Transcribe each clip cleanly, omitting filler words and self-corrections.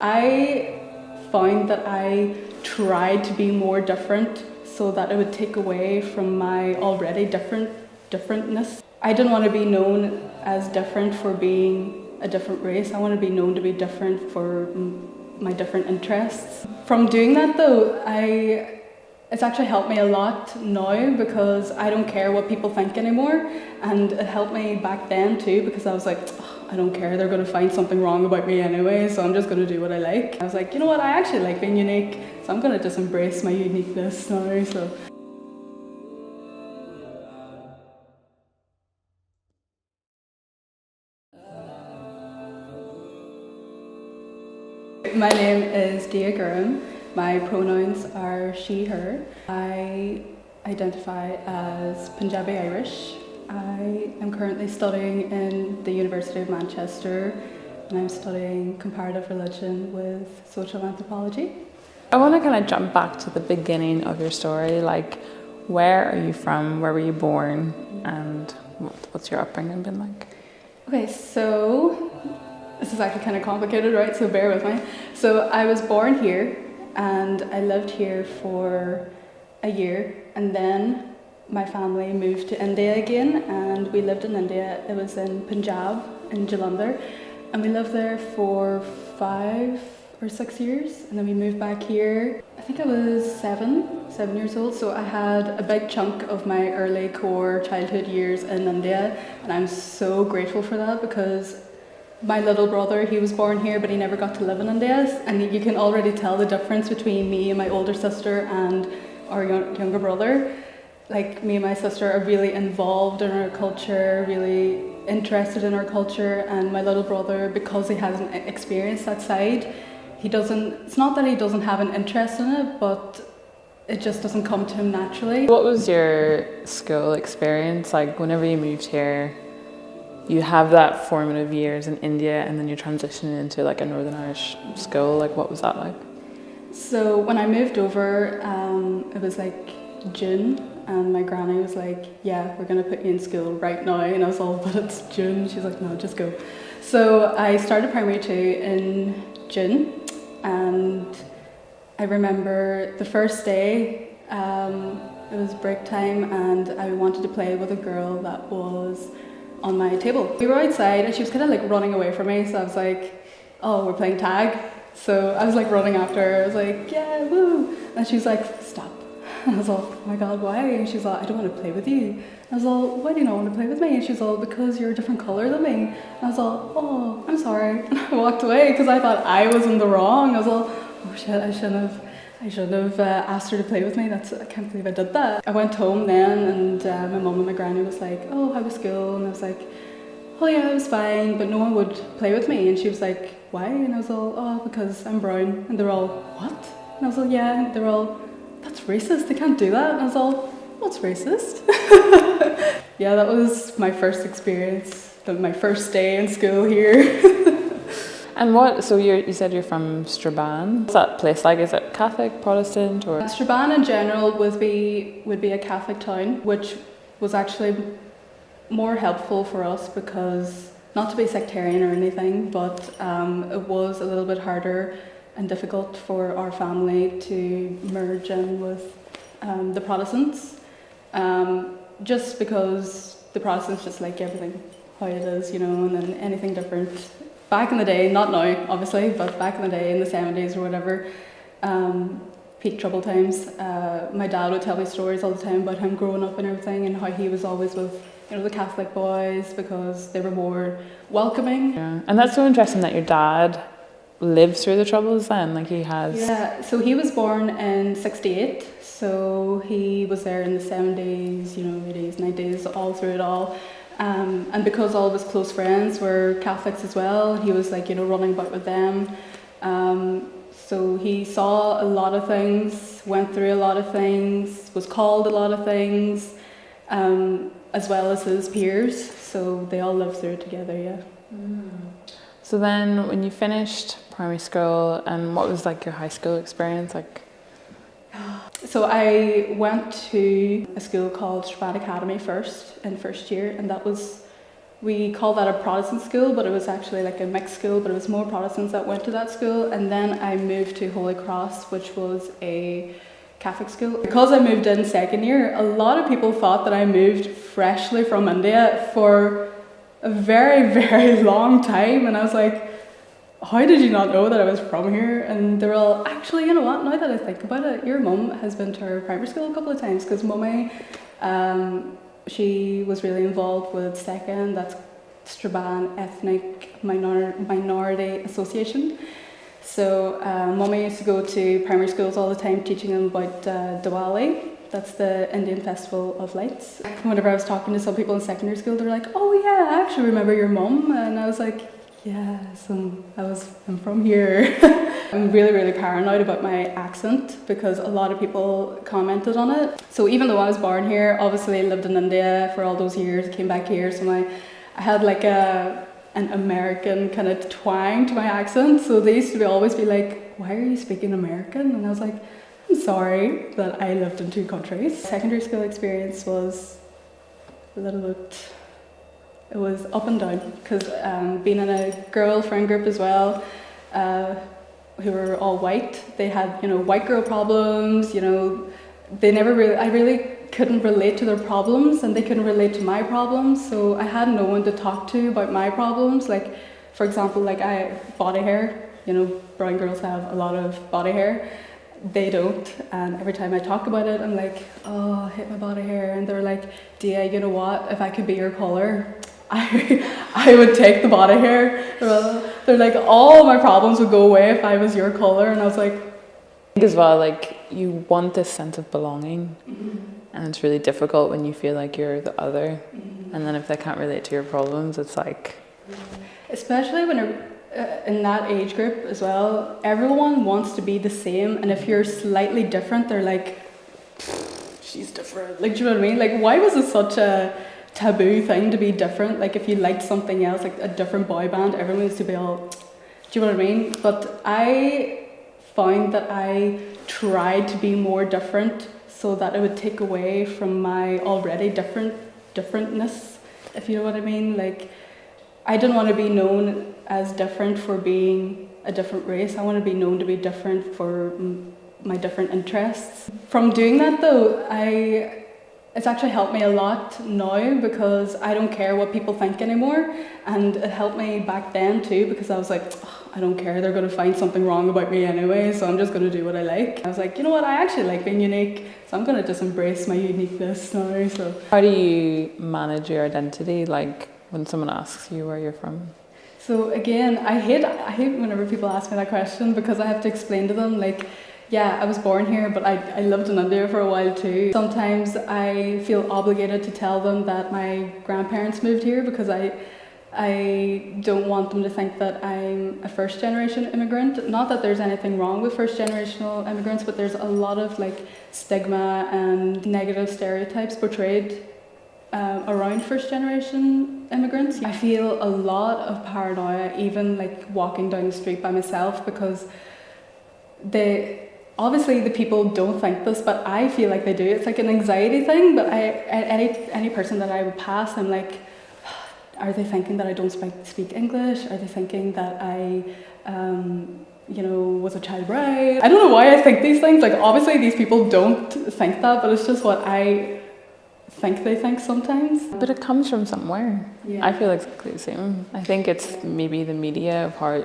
I found that I tried to be more different so that it would take away from my already differentness. I didn't want to be known as different for being a different race. I want to be known to be different for my different interests. From doing that though, it's actually helped me a lot now because I don't care what people think anymore, and it helped me back then too because I was like, oh, I don't care, they're going to find something wrong about me anyway, so I'm just going to do what I like. I was like, you know what, I actually like being unique, so I'm going to just embrace my uniqueness now. So. My name is Diya Guram. My pronouns are she, her. I identify as Punjabi-Irish. I am currently studying in the University of Manchester, and I'm studying comparative religion with social anthropology. I want to kind of jump back to the beginning of your story. Like, where are you from? Where were you born? And what's your upbringing been like? Okay, so this is actually kind of complicated, right? So bear with me. So I was born here and I lived here for a year, and then my family moved to India again, and we lived in India. It was in Punjab, in Jalandhar, and we lived there for 5 or 6 years, and then we moved back here. I think I was seven years old, so I had a big chunk of my early core childhood years in India, and I'm so grateful for that because my little brother, he was born here, but he never got to live in India, and you can already tell the difference between me and my older sister and our younger brother. Like, me and my sister are really involved in our culture, really interested in our culture, and my little brother, because he hasn't experienced that side, it's not that he doesn't have an interest in it, but it just doesn't come to him naturally. What was your school experience like whenever you moved here? You have that formative years in India and then you're transitioning into like a Northern Irish school. Like, what was that like? So when I moved over, it was like June, and my granny was like, yeah, we're going to put you in school right now. And I was all, but it's June. She's like, no, just go. So I started primary 2 in June, and I remember the first day, it was break time, and I wanted to play with a girl that was on my table. We were outside and she was kind of like running away from me, so I was like, oh, we're playing tag. So I was like running after her. I was like, yeah, woo. And she was like, stop. And I was all, oh my god, why? And she's like, I don't want to play with you. I was all, why do you not want to play with me? And she's all, because you're a different colour than me. And I was all, oh, I'm sorry. And I walked away because I thought I was in the wrong. I was all, oh shit, I shouldn't have asked her to play with me. I can't believe I did that. I went home then, and my mum and my granny was like, oh, how was school? And I was like, oh yeah, it was fine, but no one would play with me. And she was like, why? And I was all, oh, because I'm brown. And they're all, what? And I was all, yeah. And they're all, that's racist, they can't do that. And I was all, what's racist? Yeah, that was my first experience, my first day in school here. And so you said you're from Strabane. What's that place like? Is it Catholic, Protestant, or? Strabane in general would be a Catholic town, which was actually more helpful for us because, not to be sectarian or anything, but it was a little bit harder and difficult for our family to merge in with the Protestants, just because the Protestants just like everything how it is, you know, and then anything different. Back in the day, not now obviously, but back in the day in the 70s or whatever, peak trouble times, my dad would tell me stories all the time about him growing up and everything, and how he was always with, you know, the Catholic boys because they were more welcoming. Yeah, and that's so interesting that your dad lived through the Troubles then, like he has. Yeah, so he was born in 68, so he was there in the 70s, you know, 80s, 90s, all through it all. And because all of his close friends were Catholics as well, he was like, you know, running about with them. So he saw a lot of things, went through a lot of things, was called a lot of things, as well as his peers. So they all lived through it together, yeah. Mm. So then when you finished primary school, and what was like your high school experience like? So I went to a school called Strabane Academy first, in first year, and that was we call that a Protestant school, but it was actually like a mixed school, but it was more Protestants that went to that school. And then I moved to Holy Cross, which was a Catholic school. Because I moved in second year, a lot of people thought that I moved freshly from India for a very, very long time. And I was like, how did you not know that I was from here? And they were all, actually, you know what, now that I think about it, your mum has been to our primary school a couple of times, because Mummy, she was really involved with SECAN, that's Strabane Ethnic Minority Association. So Mummy used to go to primary schools all the time teaching them about Diwali. That's the Indian Festival of Lights. Whenever I was talking to some people in secondary school, they were like, oh yeah, I actually remember your mum. And I was like, yes, I'm from here. I'm really, really paranoid about my accent because a lot of people commented on it. So even though I was born here, obviously I lived in India for all those years, came back here, so I had like an American kind of twang to my accent. So they used to always be like, why are you speaking American? And I was like, I'm sorry that I lived in two countries. Secondary school experience was a little bit, it was up and down, because being in a girlfriend group as well, who were all white, they had, you know, white girl problems, you know, they never really, I really couldn't relate to their problems and they couldn't relate to my problems, so I had no one to talk to about my problems. Like, for example, like body hair, you know, brown girls have a lot of body hair, they don't, and every time I talk about it, I'm like, oh, I hate my body hair, and they're like, Diya, you know what, if I could be your colour, I would take the body hair. They're like, all my problems would go away if I was your colour. And I was like, I think as well, like, you want this sense of belonging, and it's really difficult when you feel like you're the other, and then if they can't relate to your problems, it's like, especially when in that age group as well, everyone wants to be the same, and if you're slightly different, they're like, she's different. Like, do you know what I mean? Like, why was it such a taboo thing to be different? Like, if you liked something else, like a different boy band, everyone used to be all, do you know what I mean? But I found that I tried to be more different so that it would take away from my already differentness, if you know what I mean. Like, I didn't want to be known as different for being a different race. I want to be known to be different for my different interests. From doing that though, it's actually helped me a lot now, because I don't care what people think anymore, and it helped me back then too, because I was like, oh, I don't care, they're going to find something wrong about me anyway, so I'm just going to do what I like. I was like, you know what, I actually like being unique, so I'm going to just embrace my uniqueness now. So how do you manage your identity, like when someone asks you where you're from? So again, I hate whenever people ask me that question, because I have to explain to them, like, yeah, I was born here, but I lived in India for a while too. Sometimes I feel obligated to tell them that my grandparents moved here, because I don't want them to think that I'm a first generation immigrant. Not that there's anything wrong with first generational immigrants, but there's a lot of like stigma and negative stereotypes portrayed around first generation immigrants. I feel a lot of paranoia even like walking down the street by myself, because obviously the people don't think this, but I feel like they do. It's like an anxiety thing, but any person that I would pass, I'm like, are they thinking that I don't speak English? Are they thinking that I you know, was a child bride? I don't know why I think these things. Like, obviously these people don't think that, but it's just what I think they think sometimes. But it comes from somewhere. Yeah. I feel exactly the same. I think it's maybe the media of how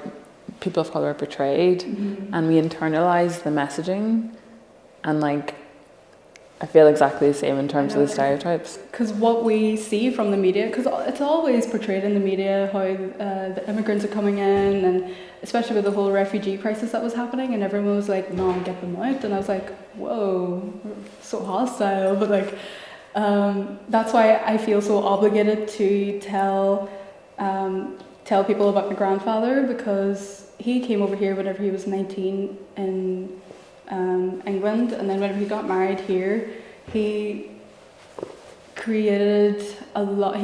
people of colour are portrayed, and we internalise the messaging, and like I feel exactly the same in terms of the stereotypes. Because what we see from the media, because it's always portrayed in the media how the immigrants are coming in, and especially with the whole refugee crisis that was happening, and everyone was like, no, get them out. And I was like, whoa, so hostile. But like, that's why I feel so obligated to tell people about my grandfather, because he came over here whenever he was 19 in England, and then whenever he got married here, he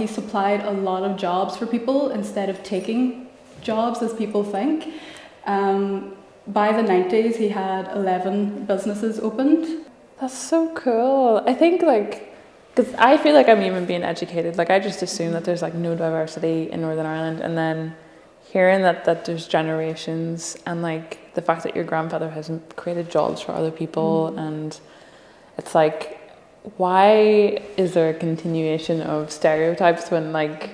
supplied a lot of jobs for people instead of taking jobs as people think. By the 90s, he had 11 businesses opened. That's so cool. I think like Because I feel like I'm even being educated. Like I just assume that there's like no diversity in Northern Ireland, and then hearing that there's generations, and like the fact that your grandfather has created jobs for other people, and it's like, why is there a continuation of stereotypes when like,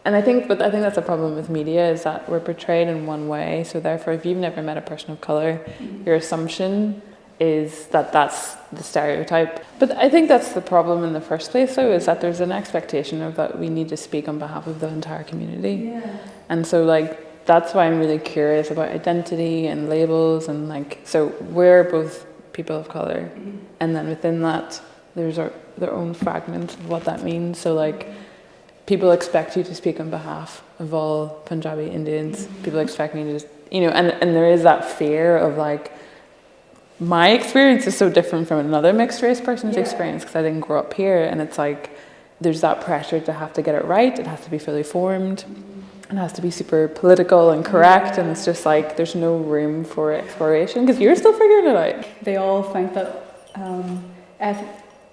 and I think that's a problem with media, is that we're portrayed in one way, so therefore if you've never met a person of colour, your assumption is that that's the stereotype. But I think that's the problem in the first place, though, is that there's an expectation of that we need to speak on behalf of the entire community. Yeah. And so like that's why I'm really curious about identity and labels, and like, so we're both people of colour, and then within that there's their own fragment of what that means. So like people expect you to speak on behalf of all Punjabi Indians. People expect me to just, you know, and there is that fear of like, my experience is so different from another mixed race person's experience because I didn't grow up here, and it's like there's that pressure to have to get it right. It has to be fully formed. It has to be super political and correct, and it's just like there's no room for exploration because you're still figuring it out. They all think that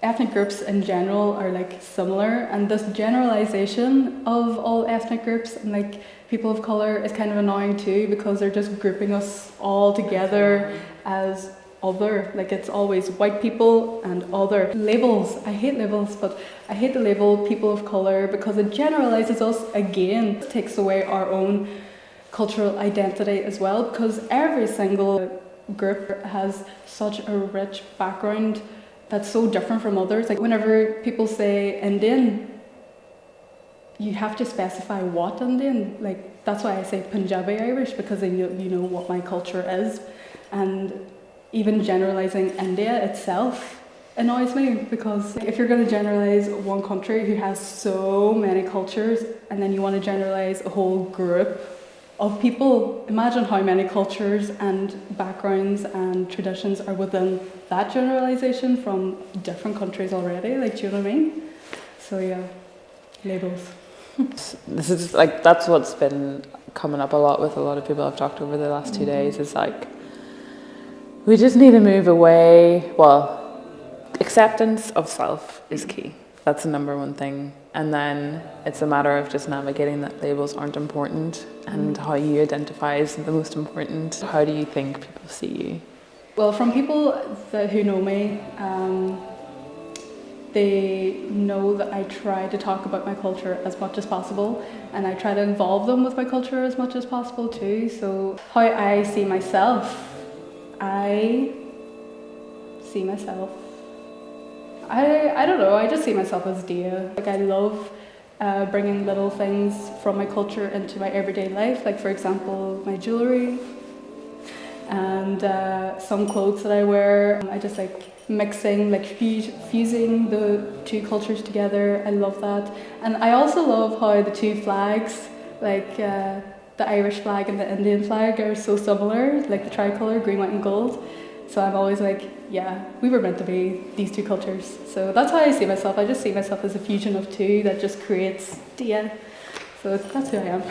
ethnic groups in general are like similar, and this generalization of all ethnic groups and like people of colour is kind of annoying too, because they're just grouping us all together as other. Like it's always white people and other. Labels, I hate labels, but I hate the label people of colour because it generalises us again. It takes away our own cultural identity as well, because every single group has such a rich background that's so different from others. Like whenever people say Indian, you have to specify what Indian. Like that's why I say Punjabi-Irish, because then you know what my culture is. And even generalising India itself annoys me, because if you're going to generalise one country who has so many cultures and then you want to generalise a whole group of people, imagine how many cultures and backgrounds and traditions are within that generalisation from different countries already. Like, do you know what I mean? So yeah, labels. This is like, that's what's been coming up a lot with a lot of people I've talked to over the last 2 days, is like, we just need to move away. Well, acceptance of self is key. That's the number one thing. And then it's a matter of just navigating that labels aren't important, and how you identify is the most important. How do you think people see you? Well, from people who know me, they know that I try to talk about my culture as much as possible, and I try to involve them with my culture as much as possible too. So how I see myself, I don't know, I just see myself as Diya. Like I love bringing little things from my culture into my everyday life, like for example my jewellery and some clothes that I wear. I just like mixing, like fusing the two cultures together. I love that. And I also love how the two flags, like the Irish flag and the Indian flag, are so similar, like the tricolour, green, white and gold. So I'm always like, yeah, we were meant to be these two cultures. So that's how I see myself. I just see myself as a fusion of two that just creates Diya. So that's who I am.